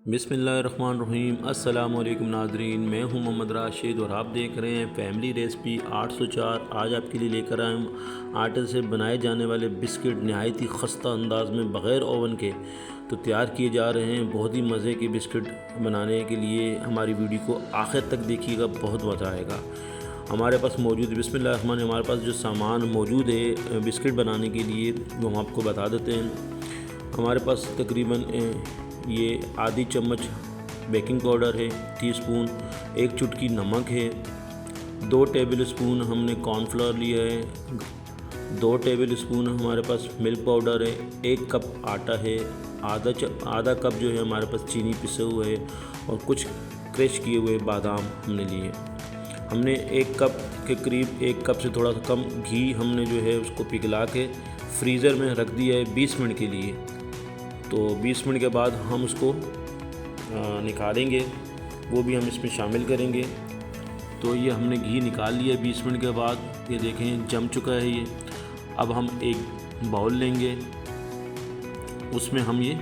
बिस्मिल्लाहिर्रहमानिर्रहीम। अस्सलाम वालेकुम नाज़रीन, मैं हूं मोहम्मद राशिद और आप देख रहे हैं फैमिली रेसिपी 804। आज आपके लिए लेकर आए हम आटे से बनाए जाने वाले बिस्किट नहायत ही खस्ता अंदाज में बग़ैर ओवन के तो तैयार किए जा रहे हैं। बहुत ही मज़े के बिस्किट बनाने के लिए हमारी वीडियो को आखिर तक देखिएगा, बहुत मज़ा आएगा। हमारे पास मौजूद बिस्मिल्लाहिर्रहमानिर्रहीम हमारे पास जो सामान मौजूद है बिस्किट बनाने के लिए वो हम आपको बता देते हैं। हमारे पास तकरीबन ये आधी चम्मच बेकिंग पाउडर है, टीस्पून, एक चुटकी नमक है, 2 टेबल स्पून हमने कॉर्नफ्लोर लिया है, 2 टेबल स्पून हमारे पास मिल्क पाउडर है, 1 कप आटा है, आधा कप जो है हमारे पास चीनी पिसे हुए है और कुछ क्रश किए हुए बादाम हमने लिए। हमने 1 कप के करीब 1 कप से थोड़ा सा कम घी हमने जो है उसको पिघला के फ्रीज़र में रख दिया है 20 मिनट के लिए। तो 20 मिनट के बाद हम उसको निकालेंगे, वो भी हम इसमें शामिल करेंगे। तो ये हमने घी निकाल लिया 20 मिनट के बाद, ये देखें जम चुका है ये। अब हम एक बाउल लेंगे, उसमें हम ये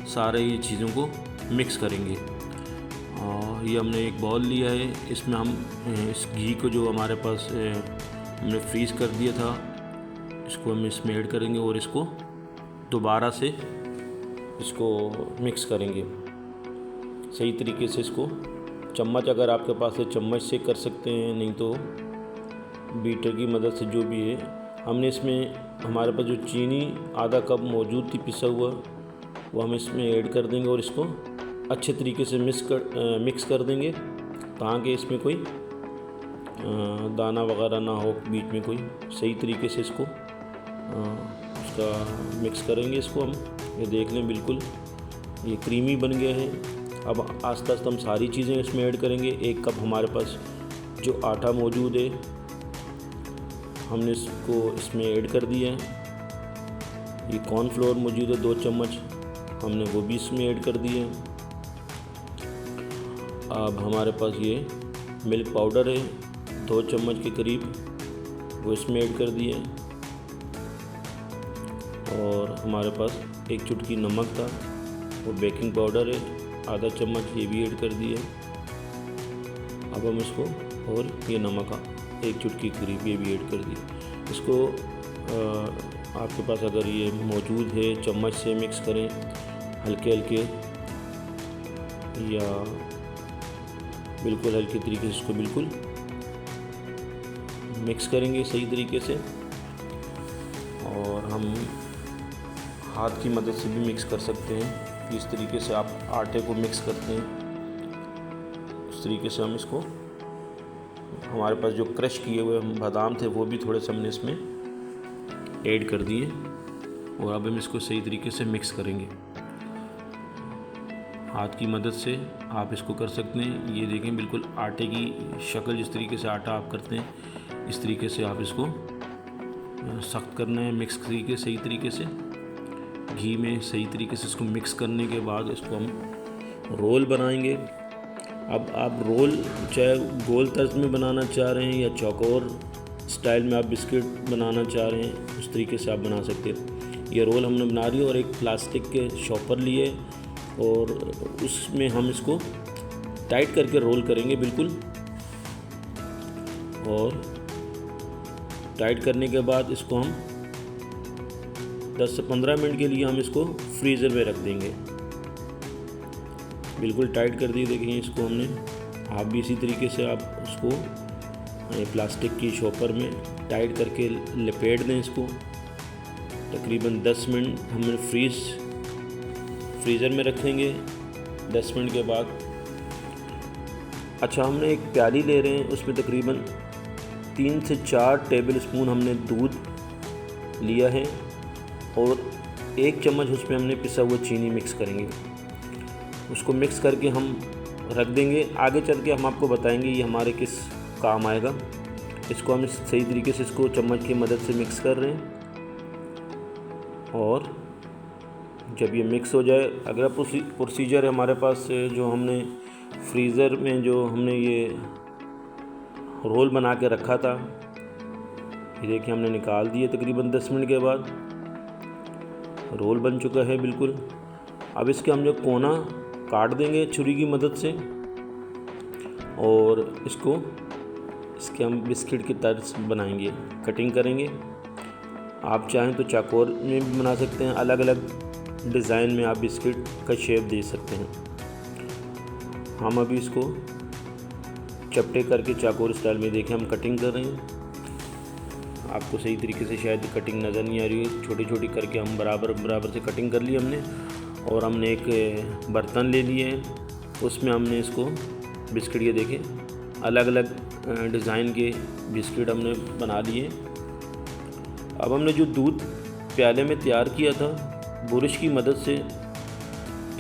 सारे ये चीज़ों को मिक्स करेंगे। और ये हमने एक बाउल लिया है, इसमें हम इस घी को जो हमारे पास हमने फ्रीज़ कर दिया था इसको हम इसमें ऐड करेंगे और इसको दोबारा से इसको मिक्स करेंगे सही तरीके से। इसको चम्मच अगर आपके पास है चम्मच से कर सकते हैं, नहीं तो बीटर की मदद से, जो भी है। हमने इसमें हमारे पास जो चीनी आधा कप मौजूद थी पिसा हुआ वो हम इसमें ऐड कर देंगे और इसको अच्छे तरीके से मिक्स कर देंगे ताकि इसमें कोई दाना वगैरह ना हो बीच में कोई। सही तरीके से इसको उसका मिक्स करेंगे। इसको हम ये देख लें बिल्कुल ये क्रीमी बन गए हैं। अब आस्ते आस्ते हम सारी चीज़ें इसमें ऐड करेंगे। 1 कप हमारे पास जो आटा मौजूद है हमने इसको इसमें ऐड कर दिया है। ये कॉर्नफ्लोर मौजूद है 2 चम्मच, हमने वो भी इसमें ऐड कर दिए हैं। अब हमारे पास ये मिल्क पाउडर है 2 चम्मच के करीब, वो इसमें ऐड कर दिए हैं। और हमारे पास एक चुटकी नमक था, वो बेकिंग पाउडर है आधा चम्मच, ये भी ऐड कर दिया। अब हम इसको और ये नमक एक चुटकी करीब ये भी ऐड कर दी। इसको आपके पास अगर ये मौजूद है चम्मच से मिक्स करें हल्के हल्के या बिल्कुल हल्के तरीके से इसको बिल्कुल मिक्स करेंगे सही तरीके से। और हम हाथ की मदद से भी मिक्स कर सकते हैं। इस तरीके से आप आटे को मिक्स करते हैं, उस तरीके से हम इसको, हमारे पास जो क्रश किए हुए बादाम थे वो भी थोड़े से हमने इसमें ऐड कर दिए और अब हम इसको सही तरीके से मिक्स करेंगे। हाथ की मदद से आप इसको कर सकते हैं। ये देखें बिल्कुल आटे की शक्ल, जिस तरीके से आटा आप करते हैं इस तरीके से आप इसको सख्त करना है, मिक्स तरीके सही तरीके से घी में सही तरीके से इसको मिक्स करने के बाद इसको हम रोल बनाएंगे। अब आप रोल चाहे गोल तर्ज में बनाना चाह रहे हैं या चौकोर स्टाइल में आप बिस्किट बनाना चाह रहे हैं, उस तरीके से आप बना सकते हैं। ये रोल हमने बना रही है और एक प्लास्टिक के शॉपर लिए और उसमें हम इसको टाइट करके रोल करेंगे बिल्कुल। और टाइट करने के बाद इसको हम 10 से 15 मिनट के लिए हम इसको फ्रीज़र में रख देंगे। बिल्कुल टाइट कर दिए, देखिए इसको हमने। आप भी इसी तरीके से आप उसको प्लास्टिक की शॉपर में टाइट करके लपेट दें इसको। तकरीबन 10 मिनट हमने फ्रीज़र में रखेंगे। 10 मिनट के बाद अच्छा हमने एक प्याली ले रहे हैं, उसमें तकरीबन 3 से 4 टेबल स्पून हमने दूध लिया है और 1 चम्मच उसमें हमने पिसा हुआ चीनी मिक्स करेंगे। उसको मिक्स करके हम रख देंगे। आगे चल के हम आपको बताएंगे ये हमारे किस काम आएगा। इसको हम सही तरीके से इसको चम्मच की मदद से मिक्स कर रहे हैं। और जब ये मिक्स हो जाए, अगला प्रोसीजर है हमारे पास जो हमने फ्रीज़र में जो हमने ये रोल बना के रखा था, ये देखिए हमने निकाल दिए तकरीबन 10 मिनट के बाद। रोल बन चुका है बिल्कुल। अब इसके हम जो कोना काट देंगे छुरी की मदद से और इसके हम बिस्किट की तर्ज बनाएंगे, कटिंग करेंगे। आप चाहें तो चाकोर में भी बना सकते हैं, अलग अलग डिज़ाइन में आप बिस्किट का शेप दे सकते हैं। हम अभी इसको चपटे करके चाकोर स्टाइल में देखें हम कटिंग कर रहे हैं। आपको सही तरीके से शायद कटिंग नज़र नहीं आ रही है। छोटी छोटी करके हम बराबर से कटिंग कर ली हमने। और हमने एक बर्तन ले लिए है, उसमें हमने इसको बिस्किट ये देखें अलग अलग डिज़ाइन के बिस्किट हमने बना लिए। अब हमने जो दूध प्याले में तैयार किया था बुरश की मदद से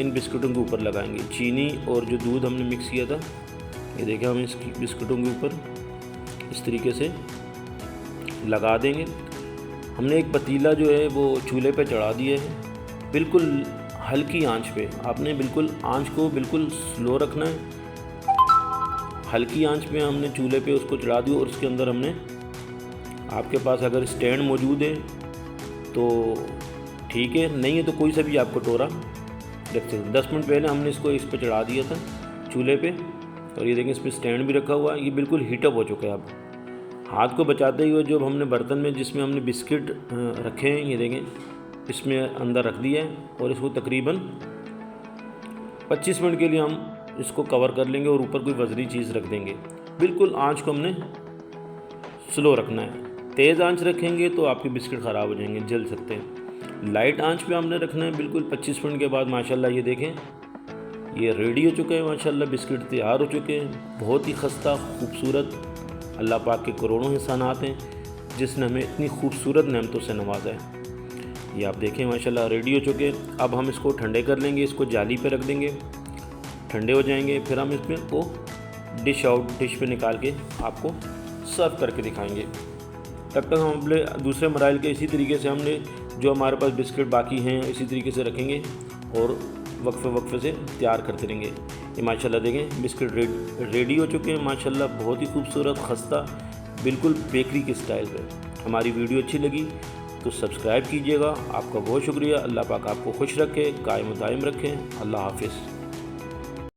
इन बिस्कुटों के ऊपर लगाएंगे। चीनी और जो दूध हमने मिक्स किया था ये देखें हम इस बिस्कुटों के ऊपर इस तरीके से लगा देंगे। हमने एक पतीला जो है वो चूल्हे पे चढ़ा दिया है, बिल्कुल हल्की आंच पे। आपने बिल्कुल आंच को बिल्कुल स्लो रखना है, हल्की आंच पे हमने चूल्हे पे उसको चढ़ा दिया। और उसके अंदर हमने, आपके पास अगर स्टैंड मौजूद है तो ठीक है, नहीं है तो कोई सा भी आप कटोरा रख सकते। 10 मिनट पहले हमने इसको इस पर चढ़ा दिया था चूल्हे पे, और ये देखें इस पर स्टैंड भी रखा हुआ है। ये बिल्कुल हीटअप हो चुका है। अब हाथ को बचाते हुए जो हमने बर्तन में जिसमें हमने बिस्किट रखे हैं ये देखें इसमें अंदर रख दिया है, और इसको तकरीबन 25 मिनट के लिए हम इसको कवर कर लेंगे और ऊपर कोई वजनी चीज़ रख देंगे। बिल्कुल आंच को हमने स्लो रखना है, तेज़ आंच रखेंगे तो आपके बिस्किट ख़राब हो जाएंगे, जल सकते हैं। लाइट आंच पे हमने रखना है। बिल्कुल 25 मिनट के बाद माशाल्लाह ये देखें ये रेडी हो चुके हैं, माशाल्लाह बिस्किट तैयार हो चुके हैं। बहुत ही खस्ता खूबसूरत, अल्लाह पाक के करोड़ों एहसानात हैं जिसने हमें इतनी खूबसूरत नेमतों से नवाजा है। ये आप देखें माशाल्लाह रेडी हो चुके हैं। अब हम इसको ठंडे कर लेंगे, इसको जाली पे रख देंगे, ठंडे हो जाएंगे। फिर हम इसमें को डिश पे निकाल के आपको सर्व करके दिखाएंगे। तब तक हम अपने दूसरे मराइल के इसी तरीके से हमने जो हमारे पास बिस्किट बाकी हैं इसी तरीके से रखेंगे और वक्फे से तैयार करते रहेंगे। ये माशाल्लाह देखें बिस्किट रेडी हो चुके हैं माशाल्लाह, बहुत ही खूबसूरत खस्ता, बिल्कुल बेकरी के स्टाइल पे। हमारी वीडियो अच्छी लगी तो सब्सक्राइब कीजिएगा। आपका बहुत शुक्रिया। अल्लाह पाक आपको खुश रखे, कायम दायम रखें। अल्लाह हाफिज़।